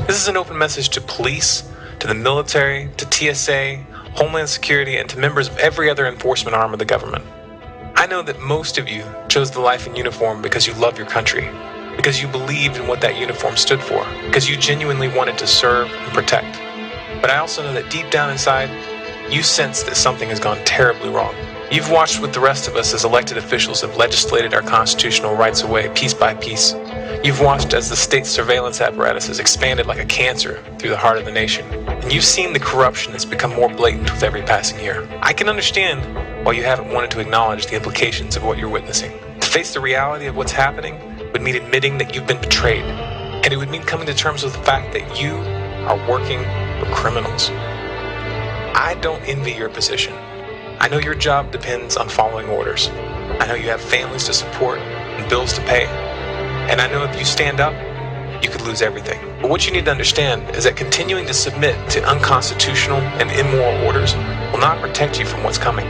This is an open message to police, to the military, to TSA, Homeland Security, and to members of every other enforcement arm of the government. I know that most of you chose the life in uniform because you love your country, because you believed in what that uniform stood for, because you genuinely wanted to serve and protect. But I also know that deep down inside, you sense that something has gone terribly wrong. You've watched with the rest of us as elected officials have legislated our constitutional rights away piece by piece. You've watched as the state's surveillance apparatus has expanded like a cancer through the heart of the nation. And you've seen the corruption that's become more blatant with every passing year. I can understand why you haven't wanted to acknowledge the implications of what you're witnessing. To face the reality of what's happening would mean admitting that you've been betrayed. And it would mean coming to terms with the fact that you are working for criminals. I don't envy your position. I know your job depends on following orders. I know you have families to support and bills to pay. And I know if you stand up, you could lose everything. But what you need to understand is that continuing to submit to unconstitutional and immoral orders will not protect you from what's coming.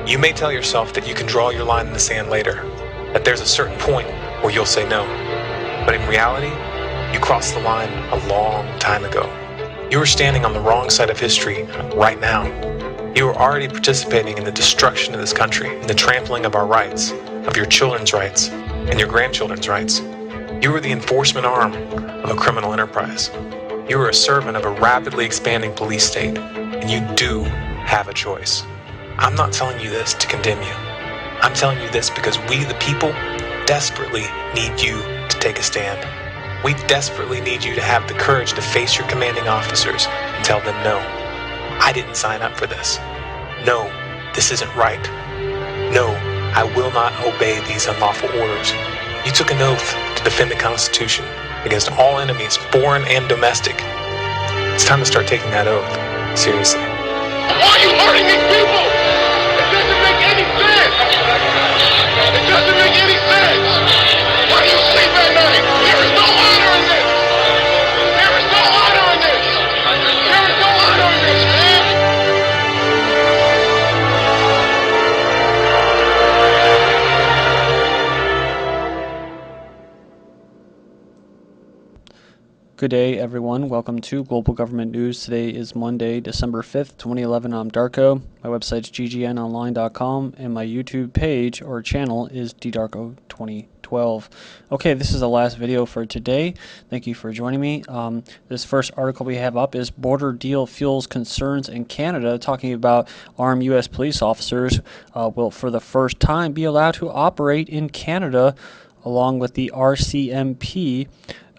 You may tell yourself that you can draw your line in the sand later, that there's a certain point where you'll say no. But in reality, you crossed the line a long time ago. You are standing on the wrong side of history right now. You are already participating in the destruction of this country, in the trampling of our rights, of your children's rights, and your grandchildren's rights. You are the enforcement arm of a criminal enterprise. You are a servant of a rapidly expanding police state, and you do have a choice. I'm not telling you this to condemn you. I'm telling you this because we, the people, desperately need you to take a stand. We desperately need you to have the courage to face your commanding officers and tell them no. I didn't sign up for this. No, this isn't right. No, I will not obey these unlawful orders. You took an oath to defend the Constitution against all enemies, foreign and domestic. It's time to start taking that oath seriously. Why are you hurting these people? It doesn't make any sense. It doesn't make any sense. Why do you sleep at night? There is no honor in this. There is no honor in this. There is no honor in this, man. Good day, everyone. Welcome to Global Government News. Today is Monday, December 5th, 2011. I'm Darko. My website's ggnonline.com, and my YouTube page or channel is ddarko2012. Okay, this is the last video for today. Thank you for joining me. This first article we have up is Border Deal Fuels Concerns in Canada, talking about armed U.S. police officers will for the first time be allowed to operate in Canada along with the RCMP.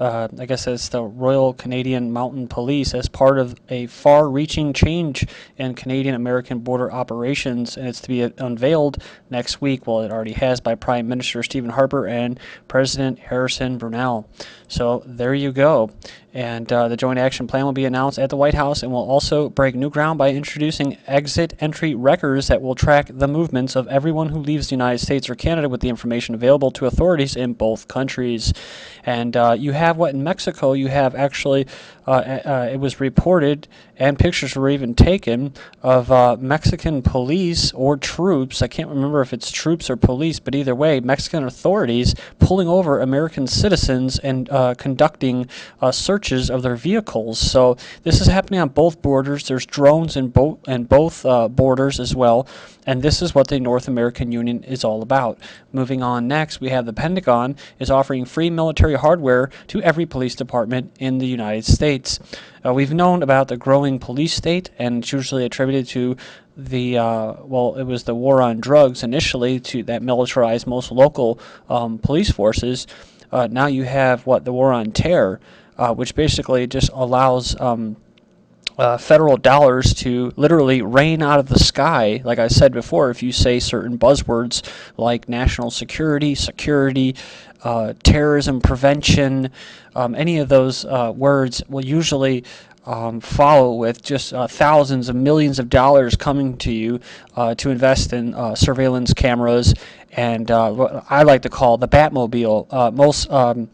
I guess that's the Royal Canadian Mounted Police, as part of a far-reaching change in Canadian-American border operations, and it's to be unveiled next week. Well, it already has, by Prime Minister Stephen Harper and President Harrison Brunel. So there you go. And the Joint Action Plan will be announced at the White House, and will also break new ground by introducing exit entry records that will track the movements of everyone who leaves the United States or Canada, with the information available to authorities in both countries. And you have what in Mexico you have actually, it was reported, and pictures were even taken, of Mexican police or troops. I can't remember if it's troops or police, but either way, Mexican authorities pulling over American citizens and conducting searches of their vehicles. So this is happening on both borders. There's drones in both borders as well, and this is what the North American Union is all about. Moving on next, we have the Pentagon is offering free military hardware to every police department in the United States. We've known about the growing police state, and it's usually attributed to the well, it was the war on drugs initially, to that militarized most local police forces. Now you have the war on terror, which basically just allows federal dollars to literally rain out of the sky. Like I said before, if you say certain buzzwords like national security, terrorism prevention, any of those words will usually follow with just thousands of millions of dollars coming to you to invest in surveillance cameras and what I like to call the Batmobile.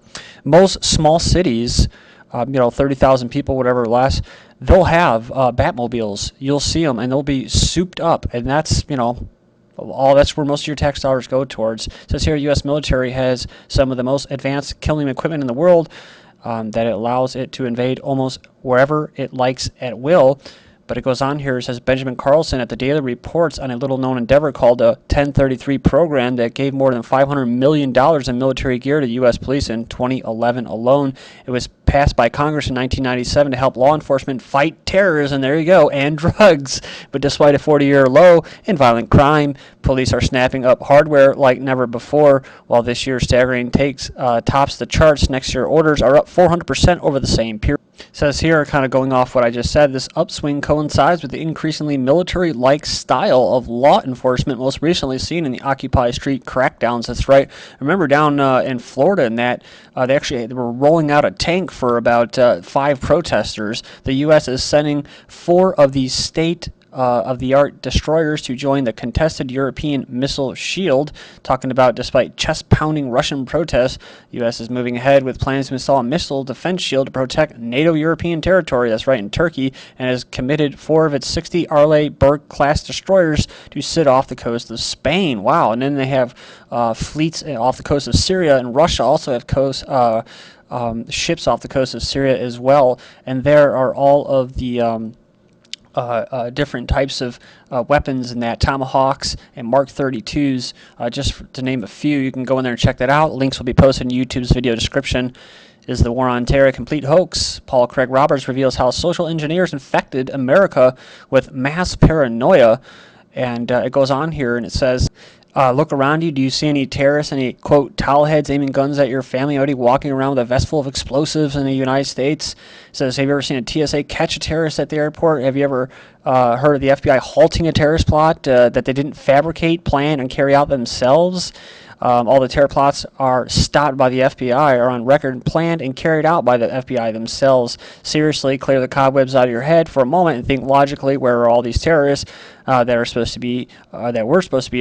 Most small cities, 30,000 people, whatever less, they'll have Batmobiles. You'll see them, and they'll be souped up, and that's, that's where most of your tax dollars go towards. It says here, U.S. military has some of the most advanced killing equipment in the world. that it allows it to invade almost wherever it likes at will. But it goes on here, it says Benjamin Carlson at the Daily reports on a little-known endeavor called the 1033 program that gave more than $500 million in military gear to U.S. police in 2011 alone. It was passed by Congress in 1997 to help law enforcement fight terrorism, there you go, and drugs. But despite a 40-year low in violent crime, police are snapping up hardware like never before. While this year's staggering tops the charts, next year orders are up 400% over the same period. It says here, kind of going off what I just said, this upswing coincides with the increasingly military-like style of law enforcement most recently seen in the Occupy Street crackdowns. That's right. Remember down in Florida in that they were rolling out a tank for about 5 protesters. The U.S. is sending 4 of these state-of-the-art destroyers to join the contested European missile shield. Talking about despite chest-pounding Russian protests, the U.S. is moving ahead with plans to install a missile defense shield to protect NATO European territory, that's right, in Turkey, and has committed 4 of its 60 Arleigh-Burke-class destroyers to sit off the coast of Spain. Wow, and then they have fleets off the coast of Syria, and Russia also have ships off the coast of Syria as well, and there are all of the different types of weapons and that, Tomahawks and Mark 32s, just to name a few. You can go in there and check that out. Links will be posted in YouTube's video description. Is the war on terror a complete hoax? Paul Craig Roberts reveals how social engineers infected America with mass paranoia. And it goes on here and it says, look around you. Do you see any terrorists, any, quote, towelheads aiming guns at your family, already walking around with a vest full of explosives in the United States? It says, have you ever seen a TSA catch a terrorist at the airport? Have you ever heard of the FBI halting a terrorist plot that they didn't fabricate, plan, and carry out themselves? All the terror plots are stopped by the FBI, are on record, planned, and carried out by the FBI themselves. Seriously, clear the cobwebs out of your head for a moment and think logically, where are all these terrorists that we're supposed to be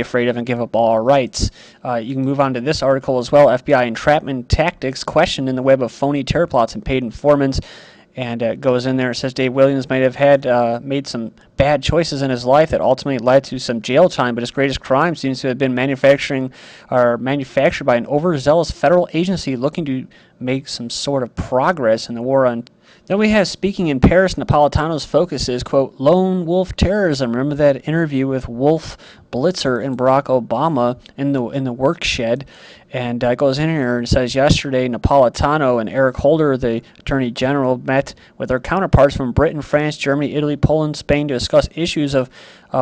afraid of and give up all our rights? You can move on to this article as well. FBI entrapment tactics questioned in the web of phony terror plots and paid informants. And it goes in there, it says Dave Williams might have made some bad choices in his life that ultimately led to some jail time, but his greatest crime seems to have been manufactured by an overzealous federal agency looking to make some sort of progress in the war on. Then we have, speaking in Paris, Napolitano's focus is, quote, lone wolf terrorism. Remember that interview with Wolf Blitzer and Barack Obama in the work shed? And it goes in here and says, yesterday, Napolitano and Eric Holder, the Attorney General, met with their counterparts from Britain, France, Germany, Italy, Poland, Spain to discuss issues of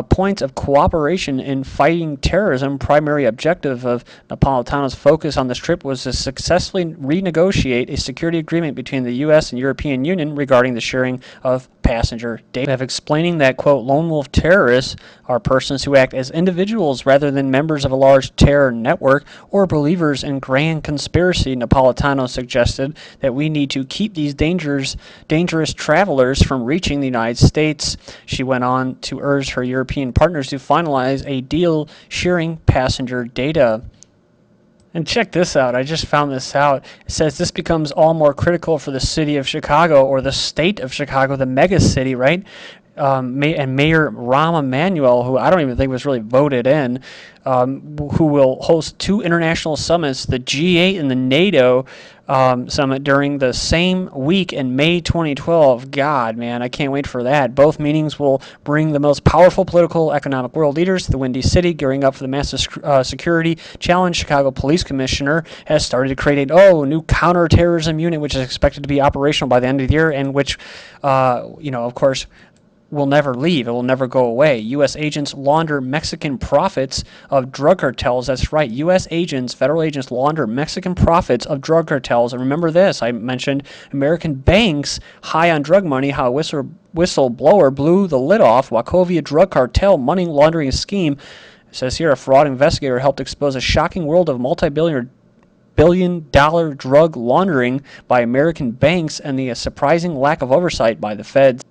points of cooperation in fighting terrorism. Primary objective of Napolitano's focus on this trip was to successfully renegotiate a security agreement between the U.S. and European Union regarding the sharing of passenger data, explaining that, quote, lone wolf terrorists are persons who act as individuals rather than members of a large terror network or believers in grand conspiracy. Napolitano suggested that we need to keep these dangerous travelers from reaching the United States. She went on to urge her European partners to finalize a deal sharing passenger data. And check this out. I just found this out. It says this becomes all more critical for the city of Chicago, or the state of Chicago, the mega city, right? And Mayor Rahm Emanuel, who I don't even think was really voted in, who will host 2 international summits, the G8 and the NATO summit, during the same week in May 2012. God, man, I can't wait for that. Both meetings will bring the most powerful political, economic world leaders to the Windy City, gearing up for the massive security challenge. Chicago Police Commissioner has started to create a new counterterrorism unit, which is expected to be operational by the end of the year, and which, of course, will never leave. It will never go away. U.S. agents launder Mexican profits of drug cartels. That's right. U.S. agents, federal agents, launder Mexican profits of drug cartels. And remember this, I mentioned American banks high on drug money, how a whistleblower blew the lid off Wachovia-Drug cartel money laundering scheme. It says here, a fraud investigator helped expose a shocking world of multi-billion-dollar drug laundering by American banks and the surprising lack of oversight by the feds.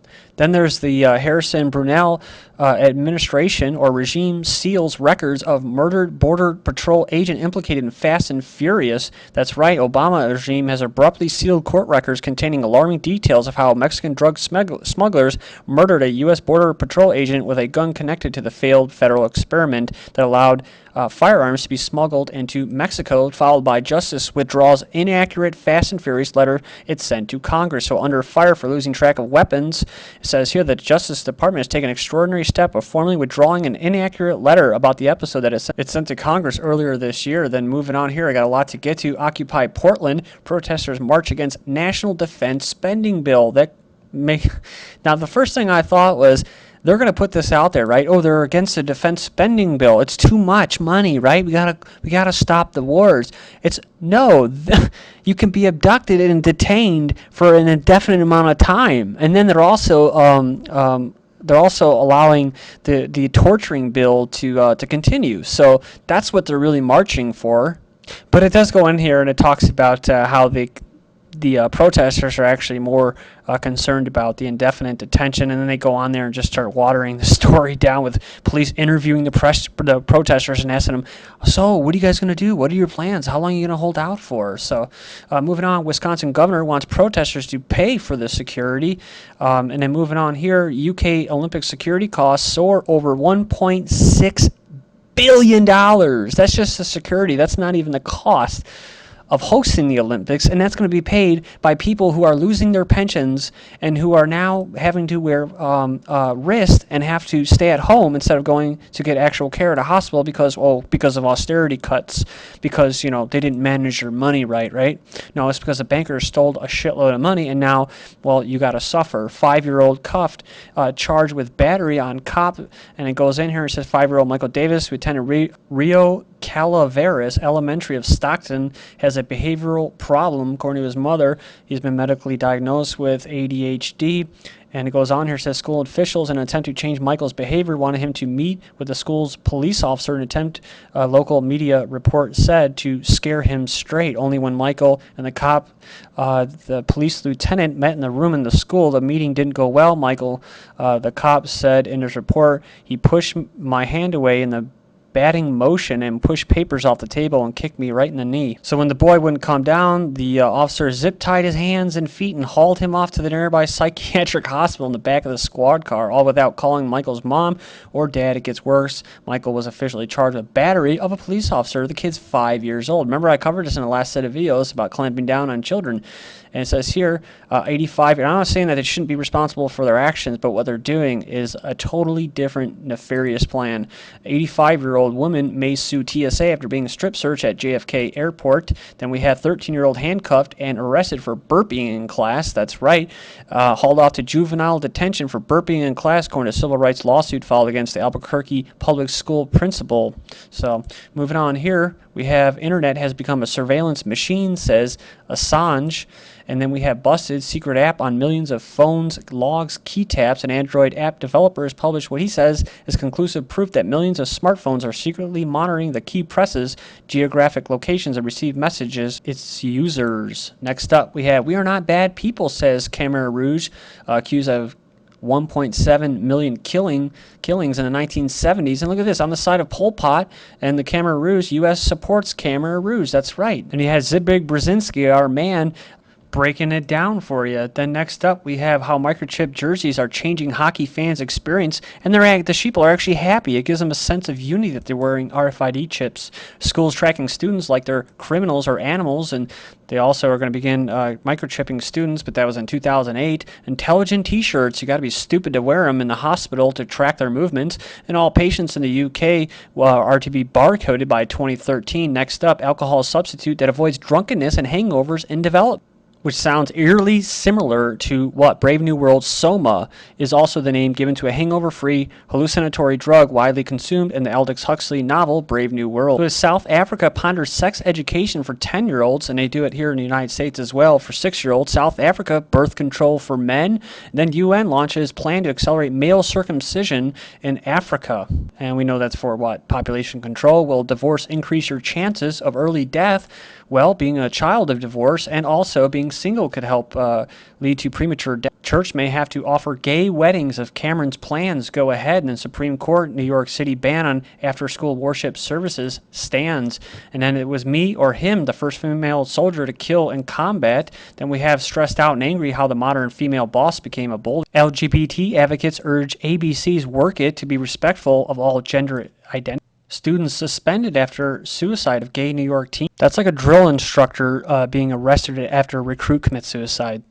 Then there's the Harrison Brunel administration or regime seals records of murdered Border Patrol agent implicated in Fast and Furious. That's right, Obama regime has abruptly sealed court records containing alarming details of how Mexican drug smugglers murdered a U.S. Border Patrol agent with a gun connected to the failed federal experiment that allowed firearms to be smuggled into Mexico, followed by Justice withdraws inaccurate Fast and Furious letter it sent to Congress. So under fire for losing track of weapons, it says here that the Justice Department has taken an extraordinary step of formally withdrawing an inaccurate letter about the episode that it sent to Congress earlier this year. Then moving on here, I got a lot to get to. Occupy Portland. Protesters march against National Defense Spending Bill. Now, the first thing I thought was, they're going to put this out there, right? Oh, they're against the defense spending bill. It's too much money, right? We gotta stop the wars. You can be abducted and detained for an indefinite amount of time, and then they're also allowing the torturing bill to continue. So that's what they're really marching for. But it does go in here and it talks about how the protesters are actually more concerned about the indefinite detention, and then they go on there and just start watering the story down with police interviewing the protesters and asking them, so what are you guys going to do? What are your plans? How long are you going to hold out for? So moving on, Wisconsin governor wants protesters to pay for the security. And then moving on here, UK Olympic security costs soar over $1.6 billion. That's just the security. That's not even the cost of hosting the Olympics, and that's going to be paid by people who are losing their pensions and who are now having to wear wrist and have to stay at home instead of going to get actual care at a hospital because of austerity cuts, because they didn't manage their money right? No, it's because the bankers stole a shitload of money, and now, you got to suffer. 5-year-old cuffed, charged with battery on cop, and it goes in here and says 5-year-old Michael Davis, who attended Rio Calaveras Elementary of Stockton, has a behavioral problem. According to his mother, he's been medically diagnosed with ADHD. And it goes on here, says school officials, in an attempt to change Michael's behavior, wanted him to meet with the school's police officer. An attempt, a local media report said, to scare him straight. Only when Michael and the police lieutenant, met in the room in the school, the meeting didn't go well. Michael, the cop, said in his report, he pushed my hand away in the batting motion and pushed papers off the table and kicked me right in the knee. So when the boy wouldn't calm down, the officer zip-tied his hands and feet and hauled him off to the nearby psychiatric hospital in the back of the squad car, all without calling Michael's mom or dad. It gets worse. Michael was officially charged with battery of a police officer. The kid's 5 years old. Remember, I covered this in the last set of videos about clamping down on children. And it says here, 85, and I'm not saying that they shouldn't be responsible for their actions, but what they're doing is a totally different nefarious plan. 85-year-old woman may sue TSA after being strip searched at JFK Airport. Then we have 13-year-old handcuffed and arrested for burping in class. That's right. Hauled off to juvenile detention for burping in class, according to a civil rights lawsuit filed against the Albuquerque public school principal. So moving on here, we have internet has become a surveillance machine, says Assange. And then we have busted secret app on millions of phones, logs, key taps, and Android app developers published what he says is conclusive proof that millions of smartphones are secretly monitoring the key presses, geographic locations, and receive messages its users. Next up, we have We Are Not Bad People, says Khmer Rouge, accused of 1.7 million killings in the 1970s. And look at this, on the side of Pol Pot and the Khmer Rouge, U.S. supports Khmer Rouge. That's right. And you had Zbig Brzezinski, our man, breaking it down for you. Then next up, we have how microchip jerseys are changing hockey fans' experience, and the sheeple are actually happy. It gives them a sense of unity that they're wearing RFID chips. Schools tracking students like they're criminals or animals, and they also are going to begin microchipping students, but that was in 2008. Intelligent t-shirts, you got to be stupid to wear them in the hospital to track their movements, and all patients in the UK are to be barcoded by 2013. Next up, alcohol substitute that avoids drunkenness and hangovers in development, which sounds eerily similar to what Brave New World Soma is also the name given to a hangover-free hallucinatory drug widely consumed in the Aldous Huxley novel Brave New World. So as South Africa ponders sex education for 10-year-olds, and they do it here in the United States as well for 6-year-olds, South Africa, birth control for men, and then UN launches plan to accelerate male circumcision in Africa. And we know that's for what? Population control. Will divorce increase your chances of early death? Well, being a child of divorce and also being single could help lead to premature death. Church may have to offer gay weddings if Cameron's plans go ahead, and in Supreme Court, New York City ban on after-school worship services stands. And then it was me or him, the first female soldier to kill in combat. Then we have stressed out and angry how the modern female boss became a bold. LGBT advocates urge ABC's Work It to be respectful of all gender identity. Students suspended after suicide of gay New York teen. That's like a drill instructor being arrested after a recruit commits suicide.